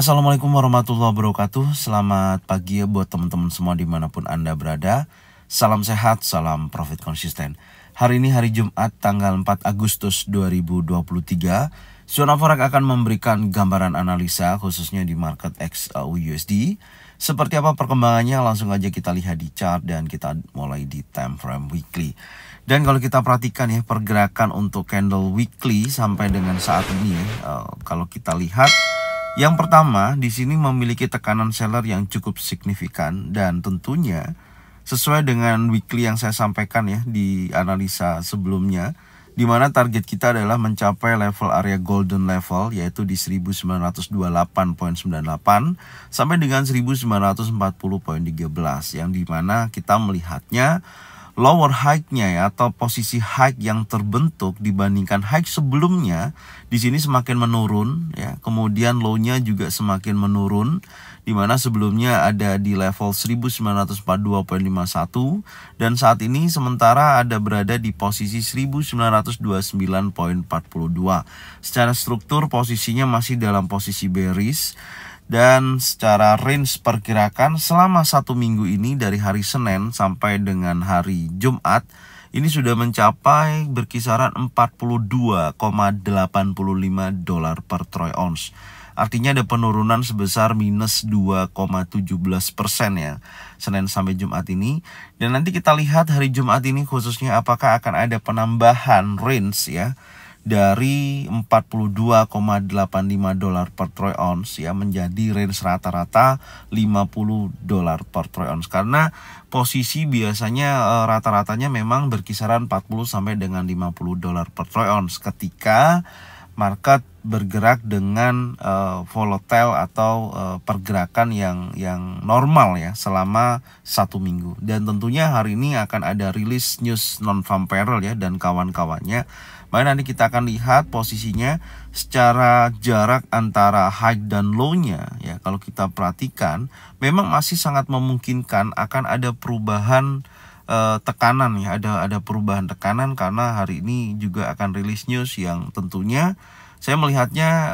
Assalamualaikum warahmatullahi wabarakatuh. Selamat pagi ya buat teman-teman semua dimanapun Anda berada. Salam sehat, salam profit konsisten. Hari ini hari Jumat tanggal 4 Agustus 2023. Zona Forex akan memberikan gambaran analisa khususnya di market XAU/USD. Seperti apa perkembangannya, langsung aja kita lihat di chart dan kita mulai di time frame weekly. Dan kalau kita perhatikan ya pergerakan untuk candle weekly sampai dengan saat ini kalau kita lihat, yang pertama di sini memiliki tekanan seller yang cukup signifikan dan tentunya sesuai dengan weekly yang saya sampaikan ya di analisa sebelumnya, di mana target kita adalah mencapai level area golden level yaitu di 1928.98 sampai dengan 1940.13, yang dimana kita melihatnya lower high-nya ya atau posisi high yang terbentuk dibandingkan high sebelumnya di sini semakin menurun ya. Kemudian low-nya juga semakin menurun, di mana sebelumnya ada di level 1942.51 dan saat ini sementara ada berada di posisi 1929.42. Secara struktur posisinya masih dalam posisi bearish. Dan secara range pergerakan selama satu minggu ini dari hari Senin sampai dengan hari Jumat ini sudah mencapai berkisaran 42,85 dolar per troy ounce. Artinya ada penurunan sebesar minus 2,17% ya Senin sampai Jumat ini. Dan nanti kita lihat hari Jumat ini khususnya apakah akan ada penambahan range ya dari 42,85 dolar per troy ounce ya menjadi range rata-rata 50 dolar per troy ounce, karena posisi biasanya rata-ratanya memang berkisaran 40 sampai dengan 50 dolar per troy ounce ketika market bergerak dengan volatile atau pergerakan yang normal ya selama satu minggu. Dan tentunya hari ini akan ada rilis news non-farm payroll ya dan kawan-kawannya. Maka nanti kita akan lihat posisinya secara jarak antara high dan low-nya ya. Kalau kita perhatikan memang masih sangat memungkinkan akan ada perubahan tekanan ya, ada perubahan tekanan karena hari ini juga akan rilis news yang tentunya saya melihatnya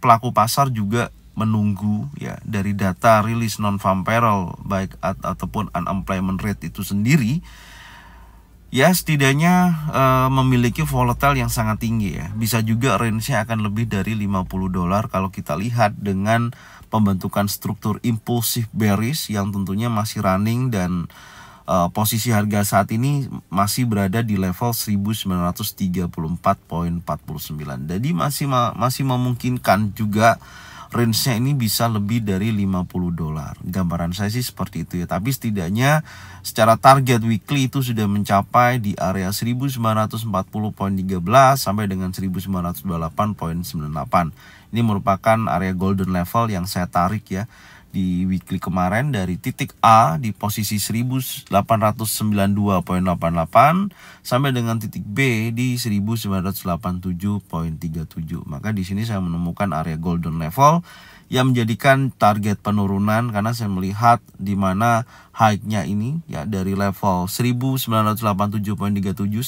pelaku pasar juga menunggu ya dari data rilis non-farm payroll baik ataupun unemployment rate itu sendiri. Ya setidaknya memiliki volatile yang sangat tinggi ya. Bisa juga range-nya akan lebih dari 50 dolar kalau kita lihat dengan pembentukan struktur impulsif bearish yang tentunya masih running dan posisi harga saat ini masih berada di level 1934.49. Jadi masih memungkinkan juga range-nya ini bisa lebih dari 50 dolar. Gambaran saya sih seperti itu ya. Tapi setidaknya secara target weekly itu sudah mencapai di area 1940.13 sampai dengan 1928.98. Ini merupakan area golden level yang saya tarik ya di weekly kemarin dari titik A di posisi 1892.88 sampai dengan titik B di 1987.37. Maka di sini saya menemukan area golden level yang menjadikan target penurunan karena saya melihat di mana high-nya ini ya dari level 1987.37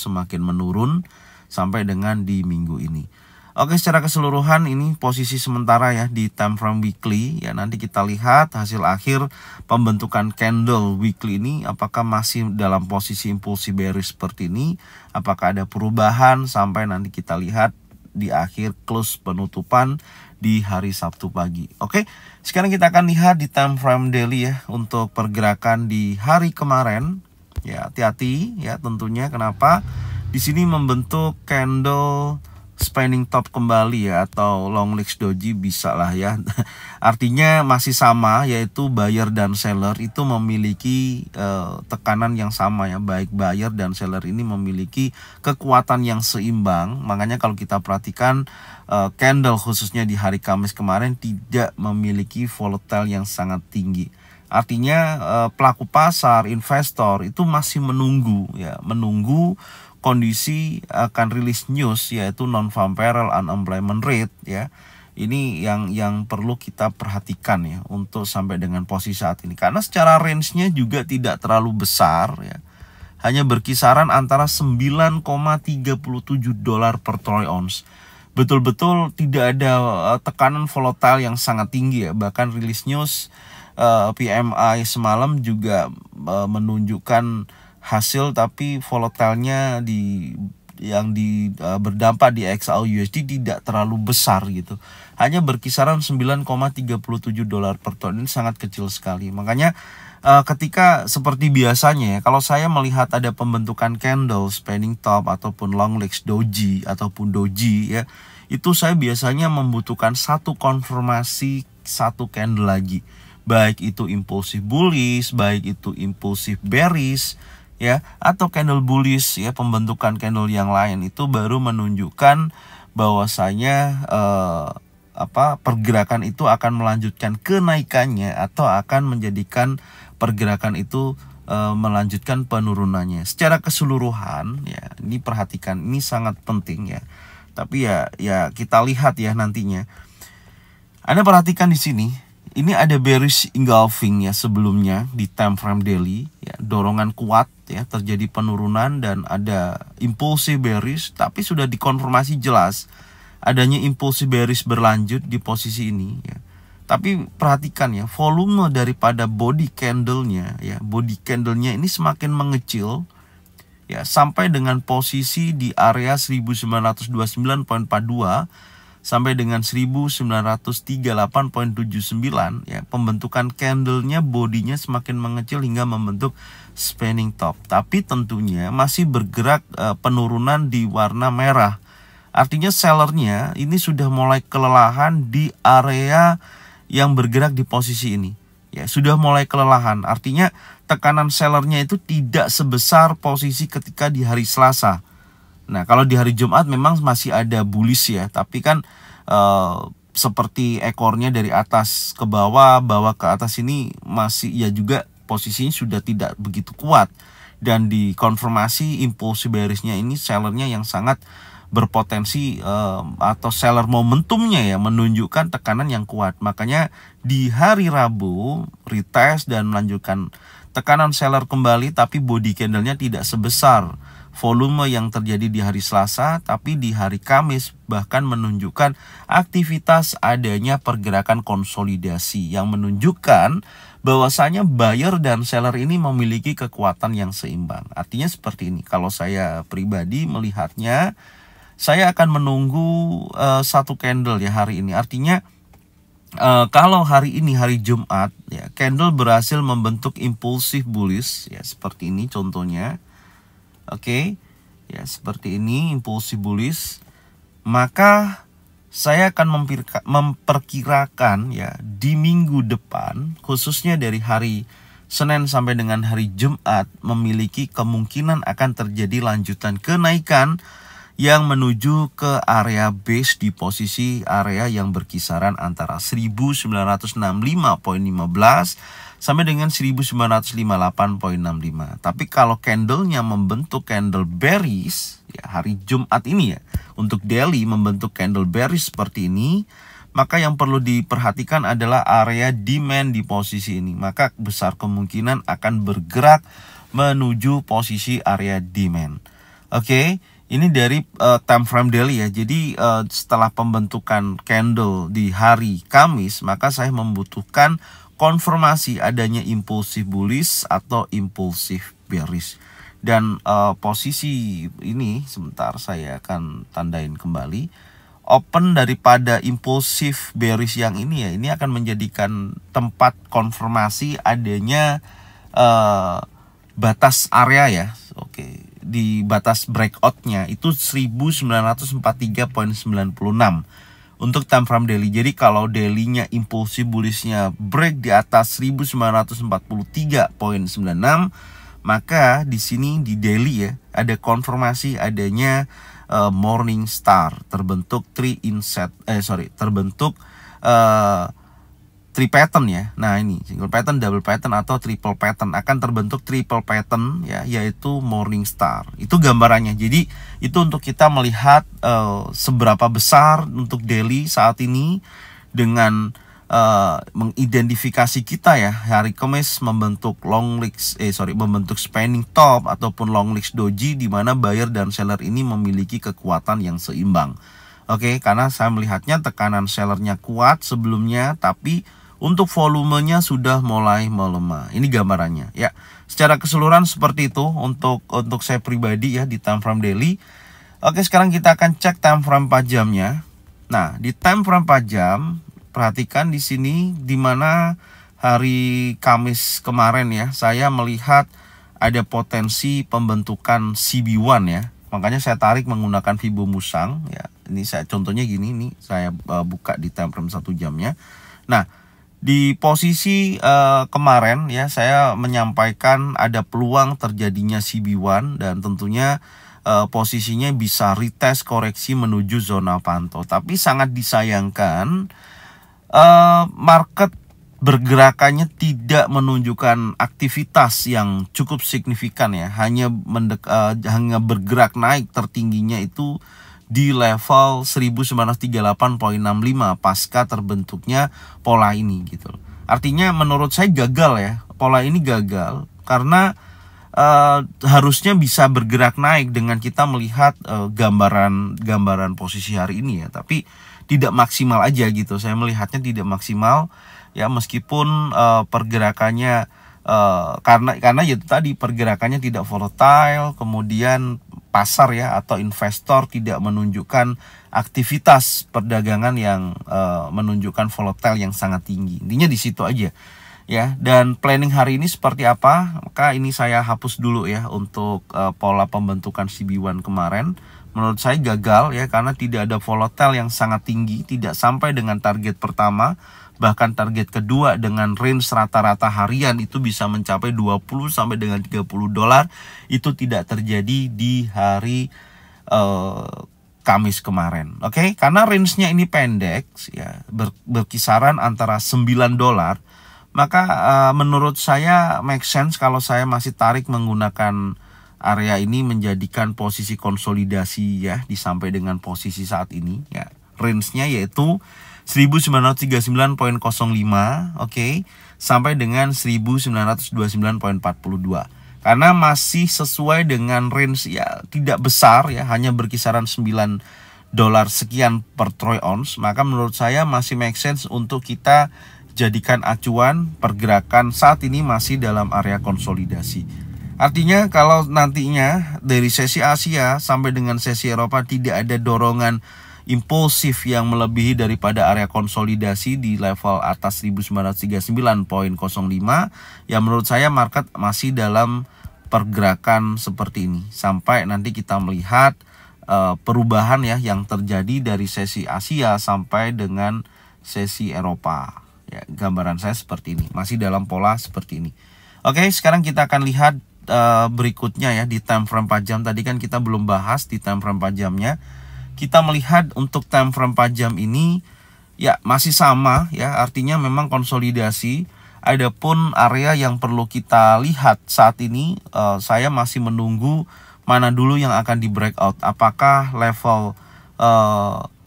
semakin menurun sampai dengan di minggu ini. Oke, secara keseluruhan ini posisi sementara ya di time frame weekly ya. Nanti kita lihat hasil akhir pembentukan candle weekly ini apakah masih dalam posisi impulsi bearish seperti ini, apakah ada perubahan sampai nanti kita lihat di akhir close penutupan di hari Sabtu pagi. Oke, sekarang kita akan lihat di time frame daily ya untuk pergerakan di hari kemarin. Ya, hati-hati ya tentunya. Kenapa? Di sini membentuk candle spanning top kembali ya atau long legs doji bisa lah ya. Artinya masih sama yaitu buyer dan seller itu memiliki tekanan yang sama ya. Baik buyer dan seller ini memiliki kekuatan yang seimbang. Makanya kalau kita perhatikan candle khususnya di hari Kamis kemarin tidak memiliki volatile yang sangat tinggi. Artinya pelaku pasar, investor itu masih menunggu ya, menunggu kondisi akan rilis news yaitu non-farm payroll unemployment rate ya. Ini yang perlu kita perhatikan ya untuk sampai dengan posisi saat ini, karena secara range-nya juga tidak terlalu besar ya. Hanya berkisaran antara 9,37 dolar per troy ounce. betul-betul tidak ada tekanan volatile yang sangat tinggi ya. Bahkan rilis news PMI semalam juga menunjukkan hasil, tapi volatilenya berdampak di XAU/USD tidak terlalu besar gitu. Hanya berkisaran 9,37 dolar per ton. Ini sangat kecil sekali. Makanya ketika seperti biasanya ya, kalau saya melihat ada pembentukan candle spanning top ataupun long legs doji ataupun doji ya, itu saya biasanya membutuhkan satu konfirmasi satu candle lagi. Baik itu impulsif bullish, baik itu impulsif bearish ya, atau candle bullish ya, pembentukan candle yang lain itu baru menunjukkan bahwasanya pergerakan itu akan melanjutkan kenaikannya atau akan menjadikan pergerakan itu melanjutkan penurunannya. Secara keseluruhan ya, ini perhatikan, ini sangat penting ya. Tapi ya kita lihat ya nantinya. Anda perhatikan di sini. Ini ada bearish engulfing ya sebelumnya di time frame daily ya, dorongan kuat ya, terjadi penurunan dan ada impulsif bearish, tapi sudah dikonfirmasi jelas adanya impulsif bearish berlanjut di posisi ini ya. Tapi perhatikan ya, volume daripada body candlenya ya, body candlenya ini semakin mengecil ya, sampai dengan posisi di area 1929.42 sampai dengan 1938.79 ya, pembentukan candlenya bodinya semakin mengecil hingga membentuk spanning top. Tapi tentunya masih bergerak penurunan di warna merah. Artinya sellernya ini sudah mulai kelelahan di area yang bergerak di posisi ini. Ya, sudah mulai kelelahan. Artinya tekanan sellernya itu tidak sebesar posisi ketika di hari Selasa. Nah, kalau di hari Jumat memang masih ada bullish ya, tapi kan seperti ekornya dari atas ke bawah, bawah ke atas ini masih ya juga posisinya sudah tidak begitu kuat. Dan dikonfirmasi impulsif bearishnya ini sellernya yang sangat berpotensi atau seller momentumnya ya menunjukkan tekanan yang kuat. Makanya di hari Rabu retest dan melanjutkan tekanan seller kembali, tapi body candlenya tidak sebesar volume yang terjadi di hari Selasa, tapi di hari Kamis bahkan menunjukkan aktivitas adanya pergerakan konsolidasi yang menunjukkan bahwasanya buyer dan seller ini memiliki kekuatan yang seimbang. Artinya seperti ini, kalau saya pribadi melihatnya, saya akan menunggu satu candle ya hari ini. Artinya kalau hari ini hari Jumat ya, candle berhasil membentuk impulsif bullish ya, seperti ini contohnya. Oke, ya seperti ini impulsif bullish, maka saya akan memperkirakan ya di minggu depan, khususnya dari hari Senin sampai dengan hari Jumat, memiliki kemungkinan akan terjadi lanjutan kenaikan yang menuju ke area base di posisi area yang berkisaran antara 1965.15 sampai dengan 1958.65. Tapi kalau candlenya membentuk candle bearish ya, hari Jumat ini ya, untuk daily membentuk candle bearish seperti ini, maka yang perlu diperhatikan adalah area demand di posisi ini. Maka besar kemungkinan akan bergerak menuju posisi area demand. Oke, ini dari time frame daily ya. Jadi setelah pembentukan candle di hari Kamis, maka saya membutuhkan konfirmasi adanya impulsif bullish atau impulsif bearish. Dan posisi ini sebentar saya akan tandain kembali. Open daripada impulsif bearish yang ini ya, ini akan menjadikan tempat konfirmasi adanya batas area ya. Oke, di batas breakoutnya itu 1943.96 untuk time frame daily. Jadi kalau daily-nya impulsif bullish-nya break di atas 1943.96, maka di sini di daily ya ada konfirmasi adanya morning star, terbentuk terbentuk tri pattern ya. Nah, ini single pattern, double pattern atau triple pattern, akan terbentuk triple pattern ya, yaitu morning star. Itu gambarannya. Jadi itu untuk kita melihat seberapa besar untuk daily saat ini dengan mengidentifikasi kita ya, hari Kamis membentuk membentuk spanning top ataupun long legs doji, di mana buyer dan seller ini memiliki kekuatan yang seimbang. Oke, karena saya melihatnya tekanan sellernya kuat sebelumnya, tapi untuk volumenya sudah mulai melemah. Ini gambarannya ya. Secara keseluruhan seperti itu untuk saya pribadi ya di time frame daily. Oke, sekarang kita akan cek time frame 4 jamnya. Nah, di time frame 4 jam, perhatikan di sini di mana hari Kamis kemarin ya, saya melihat ada potensi pembentukan CB1 ya. Makanya saya tarik menggunakan Fibo Musang ya. Ini saya contohnya gini nih, saya buka di time frame 1 jamnya. Nah, di posisi kemarin ya saya menyampaikan ada peluang terjadinya CB1 dan tentunya posisinya bisa retest koreksi menuju zona pantau. Tapi sangat disayangkan market bergerakannya tidak menunjukkan aktivitas yang cukup signifikan ya, hanya bergerak naik tertingginya itu di level 1938.65 pasca terbentuknya pola ini gitu. Artinya menurut saya gagal ya, pola ini gagal karena harusnya bisa bergerak naik dengan kita melihat gambaran posisi hari ini ya, tapi tidak maksimal aja gitu. Saya melihatnya tidak maksimal ya, meskipun pergerakannya karena itu tadi pergerakannya tidak volatile, kemudian pasar ya atau investor tidak menunjukkan aktivitas perdagangan yang menunjukkan volatile yang sangat tinggi. Intinya di situ aja ya. Dan planning hari ini seperti apa? Maka ini saya hapus dulu ya untuk pola pembentukan CB1 kemarin. Menurut saya gagal ya, karena tidak ada volatile yang sangat tinggi, tidak sampai dengan target pertama. Bahkan target kedua dengan range rata-rata harian itu bisa mencapai 20 sampai dengan 30 dolar. Itu tidak terjadi di hari Kamis kemarin. Oke, karena range-nya ini pendek ya, berkisaran antara 9 dolar. Maka menurut saya make sense kalau saya masih tarik menggunakan area ini menjadikan posisi konsolidasi ya, sampai dengan posisi saat ini ya. Range-nya yaitu 1939.05, oke, sampai dengan 1929.42. Karena masih sesuai dengan range ya, tidak besar ya, hanya berkisaran 9 dolar sekian per troy ounce, maka menurut saya masih make sense untuk kita jadikan acuan. Pergerakan saat ini masih dalam area konsolidasi. Artinya kalau nantinya dari sesi Asia sampai dengan sesi Eropa tidak ada dorongan impulsif yang melebihi daripada area konsolidasi di level atas 1939.05, ya menurut saya market masih dalam pergerakan seperti ini sampai nanti kita melihat perubahan ya yang terjadi dari sesi Asia sampai dengan sesi Eropa ya. Gambaran saya seperti ini, masih dalam pola seperti ini. Oke, sekarang kita akan lihat berikutnya ya di time frame 4 jam. Tadi kan kita belum bahas di time frame 4 jamnya. Kita melihat untuk time frame 4 jam ini ya masih sama ya, artinya memang konsolidasi. Adapun area yang perlu kita lihat saat ini, saya masih menunggu mana dulu yang akan di breakout. Apakah level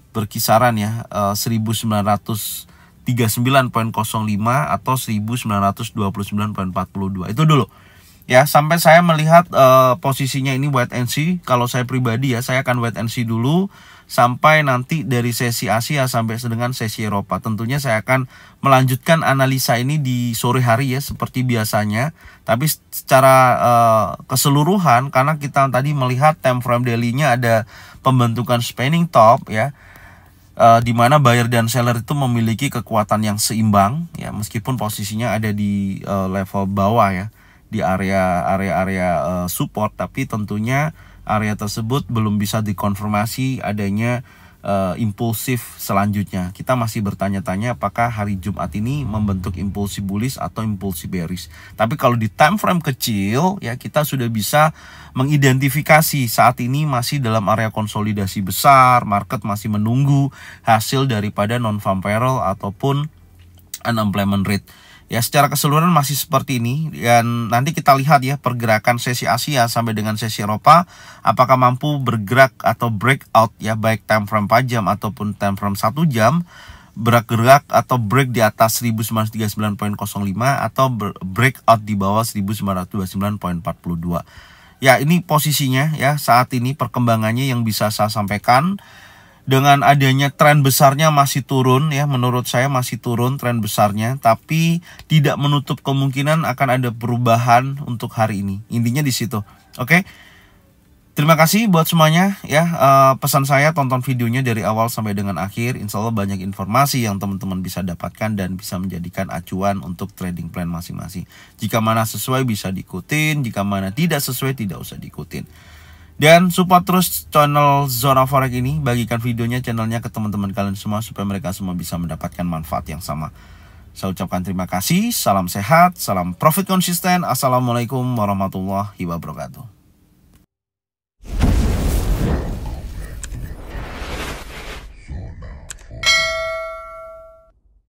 berkisaran ya 1939.05 atau 1929.42, itu dulu ya, sampai saya melihat posisinya ini wait and see. Kalau saya pribadi ya, saya akan wait and see dulu sampai nanti dari sesi Asia sampai dengan sesi Eropa. Tentunya saya akan melanjutkan analisa ini di sore hari ya, seperti biasanya. Tapi secara keseluruhan, karena kita tadi melihat time frame daily-nya ada pembentukan spanning top ya, di mana buyer dan seller itu memiliki kekuatan yang seimbang ya, meskipun posisinya ada di level bawah ya, di area support, tapi tentunya area tersebut belum bisa dikonfirmasi adanya impulsif selanjutnya. Kita masih bertanya-tanya apakah hari Jumat ini membentuk impulsif bullish atau impulsif bearish. Tapi kalau di time frame kecil ya, kita sudah bisa mengidentifikasi saat ini masih dalam area konsolidasi besar. Market masih menunggu hasil daripada non-farm payroll ataupun unemployment rate. Ya, secara keseluruhan masih seperti ini. Dan nanti kita lihat ya pergerakan sesi Asia sampai dengan sesi Eropa, apakah mampu bergerak atau breakout ya, baik time frame 4 jam ataupun time frame 1 jam, bergerak atau break di atas 1939.05 atau breakout di bawah 1929.42. Ya, ini posisinya ya saat ini, perkembangannya yang bisa saya sampaikan. dengan adanya tren besarnya masih turun ya, menurut saya masih turun tren besarnya, tapi tidak menutup kemungkinan akan ada perubahan untuk hari ini. Intinya di situ. Oke. Terima kasih buat semuanya ya. Pesan saya, tonton videonya dari awal sampai dengan akhir. Insya Allah banyak informasi yang teman-teman bisa dapatkan dan bisa menjadikan acuan untuk trading plan masing-masing. Jika mana sesuai bisa diikutin, jika mana tidak sesuai tidak usah diikutin. Dan support terus channel Zona Forex ini, bagikan videonya, channelnya ke teman-teman kalian semua supaya mereka semua bisa mendapatkan manfaat yang sama. Saya ucapkan terima kasih, salam sehat, salam profit konsisten. Assalamualaikum warahmatullahi wabarakatuh.